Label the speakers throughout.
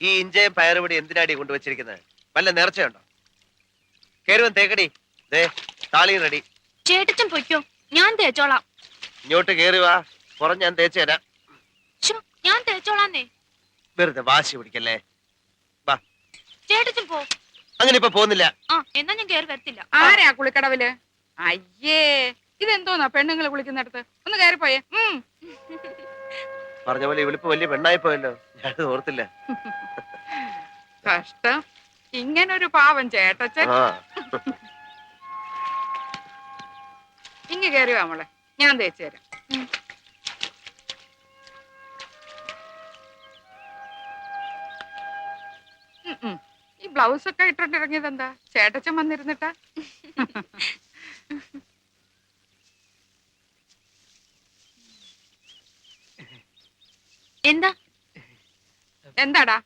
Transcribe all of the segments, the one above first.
Speaker 1: ഈ ഇഞ്ചയും പയറുപൊടി എന്തിനാടി കൊണ്ടുവച്ചിരിക്കുന്നത്? വല്ല നേർച്ചയുണ്ടോ? കേറുവൻ തേക്കടി. ദേ താളി റെഡി.
Speaker 2: ചേട്ടച്ചൻ പൊയ്ക്കോ, ഞാൻ തേച്ചോളാം.
Speaker 1: ഇങ്ങോട്ട് കേറി വാ, പുറം ഞാൻ തേച്ചു തരാം.
Speaker 2: ഞാൻ തേച്ചോളാന്നേ.
Speaker 1: വെറുതെ വാശി പിടിക്കല്ലേ. വാ
Speaker 2: ചേട്ടച്ചൻ പോ.
Speaker 1: അങ്ങനെ ഇപ്പൊ പോകുന്നില്ല.
Speaker 2: എന്നാ ഞാൻ കേറി വരത്തില്ല.
Speaker 3: ആരാ കുളിക്കടവില്? അയ്യേ, ഇതെന്തോന്നാ പെണ്ണുങ്ങള് കുളിക്കുന്നിടത്ത്? ഒന്ന് കയറിപ്പോയേ.
Speaker 1: പറഞ്ഞ പോലെ ഇവളിപ്പോ വലിയ പെണ്ണായി പോയല്ലോ, ഞാൻ ഓർത്തില്ല.
Speaker 3: കഷ്ടം, ഇങ്ങനൊരു പാവം ചേട്ടച്ചൻ. ഇങ്ങ് കയറി വാ മോളെ, ഞാൻ തേച്ചു തരാം. ഈ ബ്ലൗസ് ഒക്കെ ഇട്ടോണ്ടിറങ്ങിയത് എന്താ? ചേട്ടച്ചൻ വന്നിരുന്നിട്ടാ?
Speaker 2: എന്താ
Speaker 3: എന്താടാ?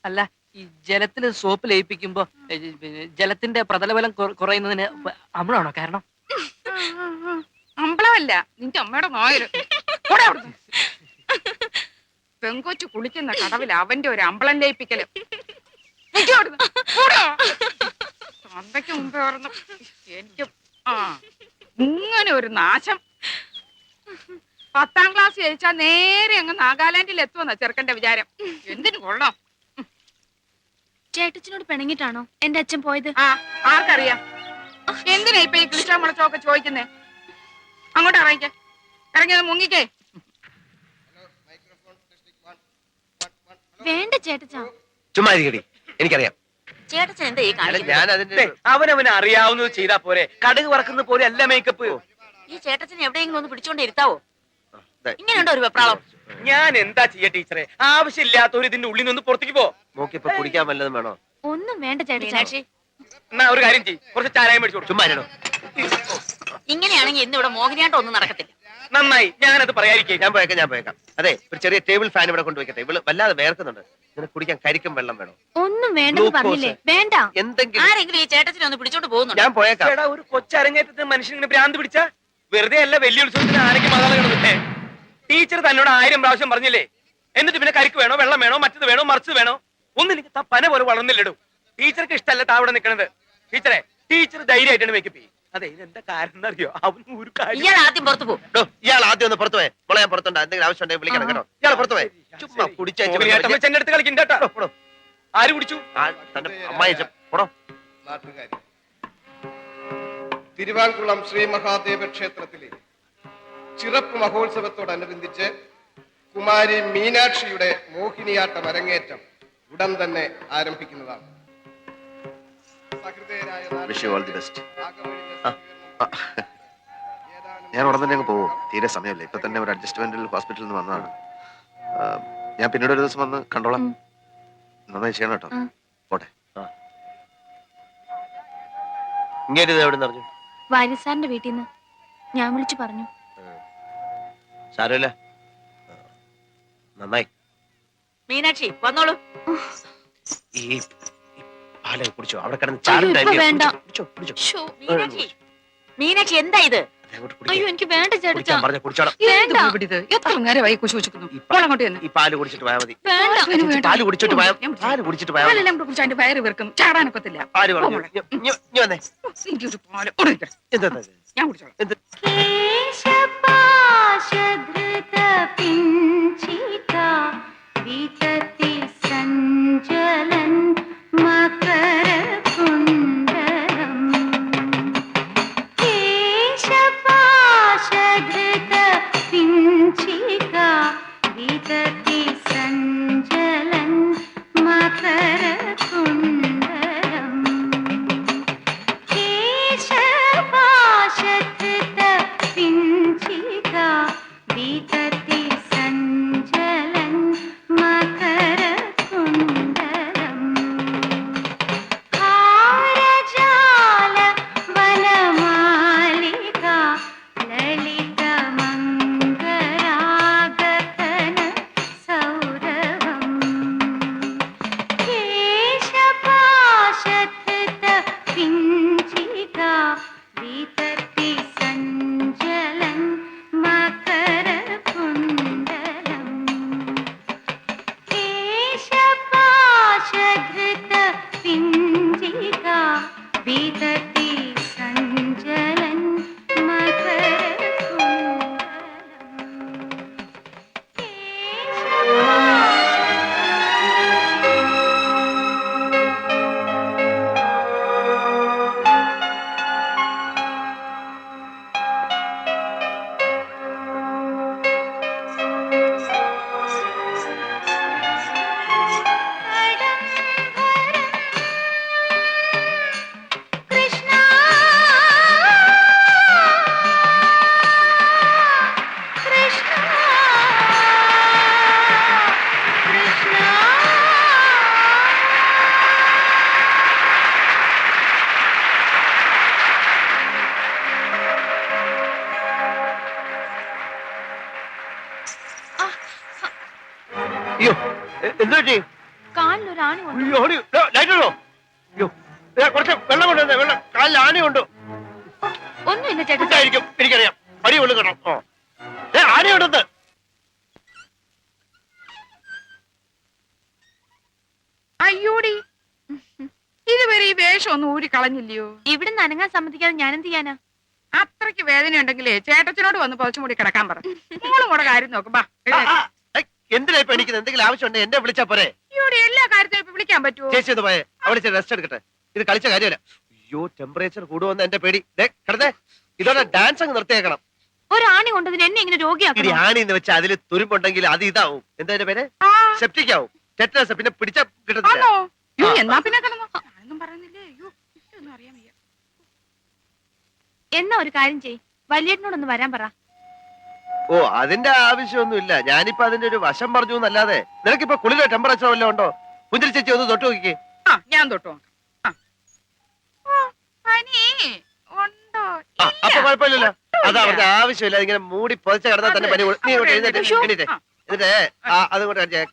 Speaker 4: അല്ല, ഈ ജലത്തില് സോപ്പ് ലയിപ്പിക്കുമ്പോ ജലത്തിന്റെ പ്രതലബലം കുറയുന്നതിന് അമ്ലമാണോ കാരണം?
Speaker 3: അമ്പളമല്ല, നിന്റെ അമ്മയുടെ നായര്. പെങ്കൊച്ചു കുളിക്കുന്ന കടവിൽ അവന്റെ ഒരു അമ്പളം ലയിപ്പിക്കല്. തന്തയ്ക്ക് മുമ്പേ ഓർന്നു എനിക്ക് ഇങ്ങനെ ഒരു നാശം. 10ാം ക്ലാസ് ജയിച്ചാൽ നേരെ അങ്ങ് നാഗാലാൻഡിൽ എത്തുമെന്നാ ചെറുക്കന്റെ വിചാരം. എന്തിനു കൊള്ളാം.
Speaker 2: ചേട്ടച്ചനോട് പിണങ്ങിട്ടാണോ എന്റെ അച്ഛൻ പോയത്?
Speaker 3: ആർക്കറിയാം. എന്തിനാ ഇപ്പൊ ഈ കിളിച്ചാ മുളച്ചൊക്കെ ചോദിക്കുന്നേ? അങ്ങോട്ട് ഇറങ്ങിക്കേ, ഇറങ്ങിയത് മുങ്ങിക്കേ.
Speaker 2: വേണ്ട ചേട്ടച്ചാ,
Speaker 1: ചുമ്മാ ഇരിക്കടി, എനിക്കറിയാം.
Speaker 5: ചേട്ടച്ചൻ എന്താ ഈ കാണിക്കുന്നത്?
Speaker 1: ഞാൻ അതിന്റെ
Speaker 4: അവനവന് അറിയാവുന്നത് ചെയ്താ പോരെ. കടുക് വറക്കുന്ന പോലെ അല്ല മേക്കപ്പ്.
Speaker 5: ഈ ചേട്ടച്ചൻ എവിടെയെങ്കിലും ഒന്ന് പിടിച്ചോണ്ട് ഇരുത്താവോ? ഇങ്ങനെയുണ്ടോ ഒരു വെപ്രാളം?
Speaker 4: ഞാൻ എന്താ ചെയ്യ ടീച്ചറെ? ആവശ്യമില്ലാത്തവർ ഇതിന്റെ ഉള്ളിൽ നിന്ന് പുറത്തേക്ക് പോ.
Speaker 1: നോക്കിപ്പോ കുടിക്കാൻ വല്ലതും വേണോ?
Speaker 2: ഒന്നും വേണ്ട ചേട്ടച്ചാ.
Speaker 4: എന്നാ ഒരു കാര്യം ചെയ്യ്, കുറച്ച് ചാരായം മേടിച്ചു കൊടുക്കും.
Speaker 1: ചുമ്മാ ഇരണോ.
Speaker 5: ഇങ്ങനെയാണെങ്കിൽ ഇന്ന് ഇവിടെ മോഹിനിയാട്ടം ഒന്നും നടക്കത്തില്ല.
Speaker 4: നന്നായി, ഞാനത് പറയാതിരിക്കേ.
Speaker 1: ഞാൻ പോയേക്കാം. അതെ, ഒരു ചെറിയ ടേബിൾ ഫാൻ ഇവിടെ കൊണ്ടുവയ്ക്കട്ടെ. ഇവള് വല്ലാതെ വേർക്കുന്നുണ്ട്. നിനക്ക് കുടിക്കാൻ കരിക്കും വെള്ളം വേണോ?
Speaker 2: ഒന്നും വേണ്ടെന്ന് പറഞ്ഞില്ലേ? വേണ്ട.
Speaker 1: എന്തെങ്കിലും
Speaker 5: ആരെങ്കിലും ഈ ചേട്ടച്ചനെ ഒന്ന് പിടിച്ചോണ്ട് പോകുന്നുണ്ട്.
Speaker 1: ഞാൻ പോയേക്കാം.
Speaker 4: ഒരു കൊച്ചരങ്ങേറ്റത്തിന് മനുഷ്യനിങ്ങനെ ഭ്രാന്ത് പിടിച്ച വെറുതെ അല്ല. വലിയ ഉത്സവത്തിന് ആനയ്ക്ക് മകളെ കിടന്നിട്ടേ. ടീച്ചർ തന്നോട് 1000 പ്രാവശ്യം പറഞ്ഞില്ലേ? എന്നിട്ട് പിന്നെ കരിക്ക് വേണോ, വെള്ളം വേണോ, മറ്റത് വേണോ, മറിച്ചത് വേണോ? ഒന്നും എനിക്ക് പന പോലെ വളർന്നില്ലടൂ. ടീച്ചർക്ക് ഇഷ്ടമല്ല താവിടെ നിൽക്കണത്. ടീച്ചറെ, ടീച്ചർ ധൈര്യമായിട്ടാണ് മേക്കപ്പ് ചെയ്യും. അതെ, ഇതെന്താ കാരണം എന്നറിയോ? അവന് ഒരു കാര്യം.
Speaker 5: ഇയാൾ ആദ്യം പുറത്തു പോകും.
Speaker 1: ഇയാൾ ആദ്യം ഒന്ന് പുറത്തു പോയെ. മോളെ ഞാൻ പുറത്തുണ്ട്. എന്തെങ്കിലും ആവശ്യം ഉണ്ടെങ്കിൽ വിളിക്കണം കേട്ടോ. ഇയാൾ പുറത്തു പോയെ. ചുമ്മാ
Speaker 4: കുടിച്ചെന്റെ അടുത്ത് കളിക്കണ്ട കേട്ടോ. ആര് കുടിച്ചു?
Speaker 1: തന്റെ അമ്മായി പോടോ.
Speaker 6: നാട്ടുകാരി തിരുവാങ്കുളം ശ്രീ മഹാദേവ ക്ഷേത്രത്തിലെ ചിറപ്പ് മഹോത്സവത്തോടനുബന്ധിച്ച് കുമാരി മീനാക്ഷിയുടെ മോഹിനിയാട്ടം അരങ്ങേറ്റം ഉടൻ തന്നെ ആരംഭിക്കുന്നതാണ്.
Speaker 1: ഞാൻ ഉടൻ തന്നെ അങ്ങ് പോവും. തീരെ സമയമില്ല. ഇപ്പൊ തന്നെ ഒരു അഡ്ജസ്റ്റ്മെന്റിൽ ഹോസ്പിറ്റലിൽ നിന്ന് വന്നതാണ്. ഞാൻ പിന്നീട് ഒരു ദിവസം വന്ന് കണ്ടോളാം. നന്നായി ചെയ്യണം കേട്ടോ. പോട്ടെ. ഇങ്ങനെ എവിടെ നിറഞ്ഞു?
Speaker 2: വാര്യസാറിന്റെ വീട്ടിൽ നിന്ന് ഞാൻ വിളിച്ചു പറഞ്ഞു.
Speaker 1: സാരമില്ല, നന്നായി.
Speaker 5: മീനാക്ഷി വന്നോളൂ.
Speaker 1: ഈ പാലൊക്കെ കുടിച്ചോ? അവിടെ കിടന്ന് ചാടും.
Speaker 5: മീനാക്ഷി എന്താ ഇത്?
Speaker 2: അയ്യോ എനിക്ക് വേണ്ട ചേട്ടാ.
Speaker 3: എത്ര നേരമായി കുശുകുശുക്കുന്നു.
Speaker 1: ഈ പാല് കുടിച്ചിട്ട് പോയാൽ മതി.
Speaker 3: പാല് കുടിച്ചിട്ട് അതിന്റെ വയറ് വീർക്കും, ചാടാനൊക്കത്തില്ല.
Speaker 1: പാല് പറഞ്ഞു വന്നേ.
Speaker 3: എനിക്കൊരു പാല്
Speaker 1: എന്താ
Speaker 3: ഞാൻ കുടിച്ചോളാം.
Speaker 7: बीतति संजलन मकर എന്താ ചെയ്യും?
Speaker 2: കാലിലൊരു ആണി കൊണ്ട്
Speaker 7: അയ്യോ, ഓടി. ലൈറ്റ് ഉണ്ടോ? അയ്യോ, കുറച്ച് വെള്ളം കൊണ്ടുവന്നേ. വെള്ളം കാലിൽ ആനയുണ്ടോ?
Speaker 2: ഒന്നുമില്ല ചേട്ടാ.
Speaker 7: ഉണ്ടായിരിക്കും, എനിക്കറിയാം. അടി കൊള്ളു കേട്ടോ. ആനയുണ്ടെന്ന്.
Speaker 3: അയ്യോടി, ഇതുവരെ ഈ വേഷം ഒന്നും ഊരി കളഞ്ഞില്ലയോ?
Speaker 2: ഇവിടെ നനങ്ങാൻ സമ്മതിക്കാതെ ഞാൻ എന്ത് ചെയ്യാനാ?
Speaker 3: അത്രയ്ക്ക് വേദന ഉണ്ടെങ്കിലേ ചേട്ടച്ചനോട് വന്ന് പുതച്ചു മൂടി കിടക്കാൻ പറ. മോളും കൂടെ കാര്യം നോക്കും. ബാ,
Speaker 7: എന്തിനാ ഇപ്പൊ എനിക്ക് എന്തെങ്കിലും ആവശ്യമുണ്ട് എന്നെ വിളിച്ചാ പോരെ?
Speaker 3: അയ്യോടി, എല്ലാ കാര്യത്തിനും ഇപ്പൊ വിളിക്കാൻ പറ്റുമോ?
Speaker 7: ചേച്ചി ഒന്ന് പോയെ, അവിടെ റെസ്റ്റ് എടുക്കട്ടെ. ഇത് കളിച്ച കാര്യമല്ല. അയ്യോ, ടെമ്പറേച്ചർ കൂടുവെന്ന് എന്റെ പേടി. കിടന്നേ, ഇതോടെ ഡാൻസ് അങ്ങ് നിർത്തിയേക്കണം.
Speaker 2: ഒരു ആണി കൊണ്ടതിന് എന്നെ ഇങ്ങനെ
Speaker 7: ഇനി
Speaker 2: രോഗിയാക്കണം.
Speaker 7: ആണി എന്ന് വെച്ചാൽ അതിൽ തുരുമ്പുണ്ടെങ്കിൽ അത് ഇതാവും. എന്താ എന്റെ പേര്?
Speaker 3: ആ,
Speaker 7: സെപ്റ്റിക് ആവും. ടെറ്റനസ്. പിന്നെ പിടിച്ച കിട്ടത്തില്ല.
Speaker 3: ആണോ? അയ്യോ, എന്നാ പിന്നെ കിടന്നോ. ഞാനൊന്നും പറയുന്നില്ലേ. അയ്യോ, ഒന്നും അറിയാൻ വയ്യ.
Speaker 2: എന്നാ ഒരു കാര്യം ചെയ്, വലിയേട്ടനോടൊന്ന് വരാൻ പറ.
Speaker 7: ഓ, അതിന്റെ ആവശ്യമൊന്നുമില്ല. ഞാനിപ്പോ അതിന്റെ ഒരു വശം പറഞ്ഞു എന്നല്ലാതെ. നിനക്കിപ്പോ കുളിരോ ടെമ്പറേച്ചറോ വല്ലതും ഉണ്ടോ? പുഞ്ചിരി ചേച്ചി ഒന്ന് തൊട്ട് നോക്കിക്കേ.
Speaker 3: ആ, ഞാൻ തൊട്ടു നോക്കാം. ആ. ഓ, പനി ഉണ്ടോ?
Speaker 7: അപ്പൊ കുഴപ്പമില്ലല്ലോ. അതാ അവരുടെ ആവശ്യമില്ല. ഇങ്ങനെ മൂടി പൊതച്ച കിടന്നാൽ തന്നെ പനി നീ ഇങ്ങോട്ട് എഴുന്നേറ്റ് എണീറ്റേ. എന്നിട്ട് അതും കൂടെ കാണിച്ചേ.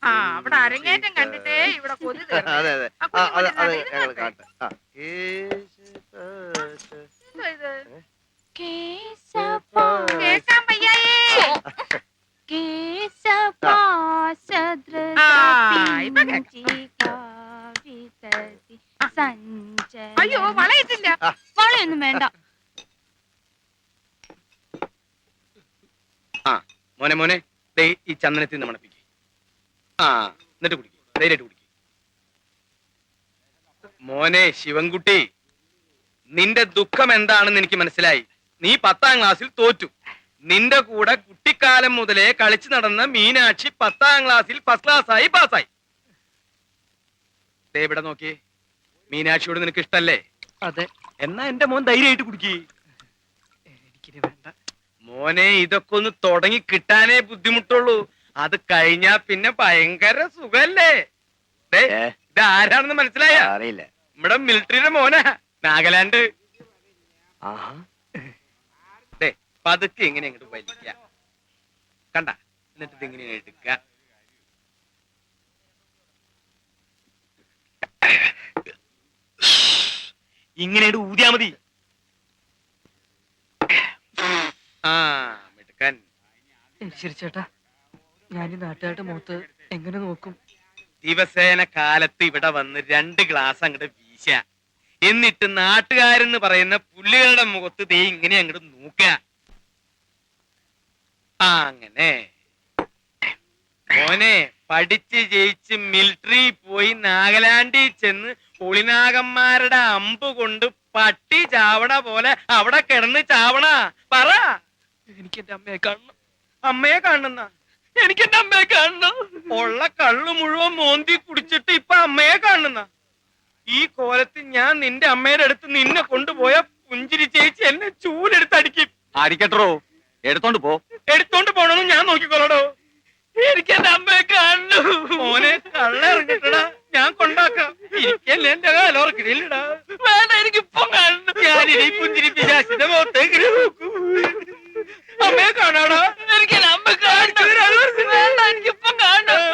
Speaker 3: ആ, അവിടെ അരങ്ങേറ്റം കണ്ടിട്ടേ ഇവിടെ കൊതി തീർന്നു.
Speaker 7: അതെ അതെ.
Speaker 3: ആ,
Speaker 7: അത്
Speaker 3: കുഞ്ഞു
Speaker 7: അത്
Speaker 3: ഇത്
Speaker 7: ഞങ്ങൾ
Speaker 3: കണ്ടേ?
Speaker 7: കാണട്ടെ.
Speaker 3: എന്തോ ഇത്?
Speaker 2: കേശപാ
Speaker 3: കേൾക്കാൻ വയ്യായേ.
Speaker 2: കേശപാ
Speaker 3: ആ, ഇപ്പൊ കേൾക്കാം.
Speaker 2: സദ്രകാവിതതി സഞ്ചല.
Speaker 3: അയ്യോ, വളയിട്ടില്ല.
Speaker 2: വളയൊന്നും വേണ്ട.
Speaker 4: ആ മോനെ മോനെ, ദേ ഈ ചന്ദനത്തിൽ നിന്ന് മണപ്പിക്ക്. ആ, എന്നിട്ട് കുടിക്ക്, ധൈര്യമായിട്ട് കുടിക്ക്. മോനെ ശിവൻകുട്ടി, നിന്റെ ദുഃഖം എന്താണെന്ന് എനിക്ക് മനസ്സിലായി. നീ 10ാം ക്ലാസ്സിൽ തോറ്റു. നിന്റെ കൂടെ കുട്ടിക്കാലം മുതലേ കളിച്ചു നടന്ന മീനാക്ഷി 10ാം ക്ലാസ്സിൽ ഫസ്റ്റ് ക്ലാസ്സായി പാസ്സായി. ദേ ഇവിടെ നോക്കി, മീനാക്ഷിയോട് നിനക്ക് ഇഷ്ടല്ലേ?
Speaker 8: അതെ.
Speaker 4: എന്നാ എന്റെ മോൻ ധൈര്യമായിട്ട് കുടിക്ക്.
Speaker 8: എനിക്കിനി വേണ്ട.
Speaker 4: മോനെ, ഇതൊക്കെ ഒന്ന് തുടങ്ങി കിട്ടാനേ ബുദ്ധിമുട്ടുള്ളൂ. അത് കഴിഞ്ഞാ പിന്നെ ഭയങ്കര സുഖല്ലേ? ദേ, ഇത് ആരാണെന്ന് മനസ്സിലായ?
Speaker 7: അറിയില്ല.
Speaker 4: നമ്മുടെ മിലിറ്ററിയുടെ മോനാ, നാഗാലാൻഡ്. ദേ, പതുക്കെ ഇങ്ങനെ അങ്ങോട്ട് വലിക്ക, കണ്ട, എന്നിട്ട് ഇതിങ്ങനെ എടുക്ക. ഇങ്ങനെ ഊതിയാ മതി. ആ, മിടുക്കൻ.
Speaker 8: ശരി ചേട്ടാ, ഞാൻ ഈ നാട്ടുകാരുടെ മുഖത്ത് എങ്ങനെ നോക്കും?
Speaker 4: ദിവസേന കാലത്ത് ഇവിടെ വന്ന് 2 ഗ്ലാസ് അങ്ങോട്ട് വീശ, എന്നിട്ട് നാട്ടുകാരെന്ന് പറയുന്ന പുള്ളികളുടെ മുഖത്ത് ദേ ഇങ്ങനെ അങ്ങോട്ട് നോക്ക. ആ, അങ്ങനെ മോനെ പഠിച്ച് ജയിച്ച് മിലിറ്ററി പോയി നാഗാലാൻഡിൽ ചെന്ന് ഒളിനാഗന്മാരുടെ അമ്പ് കൊണ്ട് പട്ടി ചാവണ പോലെ അവിടെ കിടന്ന് ചാവണ. പറ,
Speaker 8: എനിക്ക് എന്റെ അമ്മയെ കാണണം.
Speaker 4: അമ്മയെ കാണുന്ന? എനിക്ക് എന്റെ അമ്മയെ കാണണം. ഉള്ള കള്ളു മുഴുവൻ മോന്തി കുടിച്ചിട്ട് ഇപ്പൊ അമ്മയെ കാണുന്ന? ഈ കോലത്തിൽ ഞാൻ നിന്റെ അമ്മയുടെ അടുത്ത് നിന്നെ കൊണ്ടുപോയ പുഞ്ചിരി ചേച്ചി എന്നെ ചൂലെടുത്ത് അടിക്കും.
Speaker 1: അടിക്കട്ടോ, എടുത്തോണ്ട് പോ.
Speaker 4: എടുത്തോണ്ട് പോണെന്ന് ഞാൻ നോക്കിക്കോളടോ. എനിക്ക് എന്റെ അമ്മയെ കാണണം. മോനെ, കള്ള ഇറങ്ങിട്ടടാ, ഞാൻ കൊണ്ടാക്കാം. എനിക്കല്ലേ എന്റെ കാലോർക്കില്ലടാ. വേണ്ട, എനിക്കിപ്പം കാണണം. ഞാനിനി പുഞ്ചിരി പിശാചിന്റെ മുഖത്തേക്ക് നോക്കൂ. അമ്മയെ കാണാടാ. എനിക്ക് അമ്മ കാണണം. വേണ്ട, എനിക്കിപ്പം കാണണം.